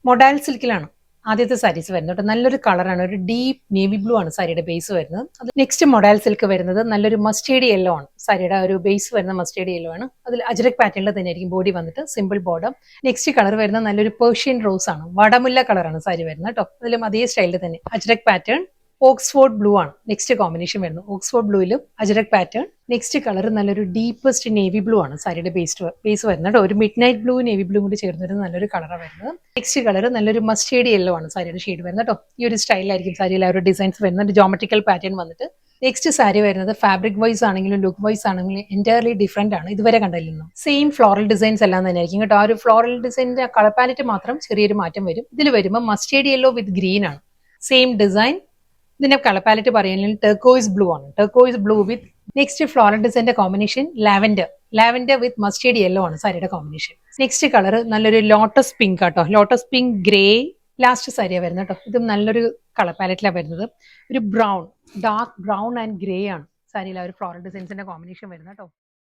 Modal സിൽക്കിലാണ് ആദ്യത്തെ സാരീസ് വരുന്നത് കേട്ടോ. നല്ലൊരു കളറാണ്, ഒരു ഡീപ്പ് നേവി ബ്ലൂ ആണ് സാരിയുടെ ബേസ് വരുന്നത്. അത് നെക്സ്റ്റ് മൊഡാൽ സിൽക്ക് വരുന്നത് നല്ലൊരു മസ്റ്റേഡ് യെല്ലോ ആണ്. സാരിയുടെ ഒരു ബേസ് വരുന്ന മസ്റ്റേഡ് യെല്ലോ ആണ്. അതിൽ അജ്രക് പാറ്റേണിൽ തന്നെ ആയിരിക്കും ബോഡി വന്നിട്ട്, സിമ്പിൾ ബോർഡർ. നെക്സ്റ്റ് കളർ വരുന്നത് നല്ലൊരു പേർഷ്യൻ റോസ് ആണ്, വടമുല്ല കളറാണ് സാരി വരുന്നത് കേട്ടോ. അതിലും അതേ സ്റ്റൈലിൽ തന്നെ അജ്രക് പാറ്റേൺ. ഓക്സ്ഫോർഡ് ബ്ലൂ ആണ് നെക്സ്റ്റ് കോമ്പിനേഷൻ വരുന്നത്. ഓക്സ്ഫോർഡ് ബ്ലൂയിലും അജ്രക് പാറ്റേൺ. നെക്സ്റ്റ് കളർ നല്ലൊരു ഡീപ്പസ്റ്റ് നേവി ബ്ലൂ ആണ് സാരിയുടെ ബേസ് വരുന്നത്. ഒരു midnight blue navy blue കൂടി ചേർന്ന് വരുന്ന നല്ലൊരു കളറാണ് വരുന്നത്. നെക്സ്റ്റ് കളർ നല്ലൊരു മസ്റ്റേഡ് യെല്ലോ ആണ് സാരിയുടെ ഷെയ്ഡ് വരുന്നത് കേട്ടോ. ഈ ഒരു സ്റ്റൈലായിരിക്കും സാരിയിൽ ആ ഒരു ഡിസൈൻസ് വരുന്നത്, ജോമെട്രിക്കൽ പാറ്റേൺ വന്നിട്ട്. നെക്സ്റ്റ് സാരി വരുന്നത് ഫാബ്രിക് വൈസ് ആണെങ്കിലും ലുക്ക് വൈസ് ആണെങ്കിലും എൻറ്റയർലി ഡിഫറെന്റ് ആണ്, ഇതുവരെ കണ്ടിരുന്നു. സെയിം ഫ്ലോറൽ ഡിസൈൻസ് എല്ലാം തന്നെ ആയിരിക്കും കേട്ടോ. ആ ഒരു ഫ്ലോറൽ ഡിസൈനിന്റെ കളർ പാലറ്റ് മാത്രം ചെറിയൊരു മാറ്റം വരും. ഇതിൽ വരുമ്പോൾ മസ്റ്റേഡ് യെല്ലോ വിത്ത് ഗ്രീൻ ആണ്, സെയിം ഡിസൈൻ. ഇതിന്റെ കളർ പാലറ്റ് പറയുകയാണെങ്കിൽ ടെർക്കോയിസ് ബ്ലൂ ആണ്, turquoise blue with next floral ഡിസൈന്റെ combination lavender with mustard yellow ആണ് സാരിയുടെ കോമ്പിനേഷൻ. നെക്സ്റ്റ് കളർ നല്ലൊരു ലോട്ടസ് പിങ്ക് ആട്ടോ, ലോട്ടസ് പിങ്ക് ഗ്രേ ലാസ്റ്റ് സാരിയാണ് വരുന്നത് കേട്ടോ. ഇതും നല്ലൊരു കളർ പാലറ്റിലാണ് വരുന്നത്. ഒരു brown, dark brown and grey ആണ് സാരിയിൽ ആ ഒരു ഫ്ലോറൽ ഡിസൈൻസിന്റെ കോമ്പിനേഷൻ വരുന്നത് കേട്ടോ.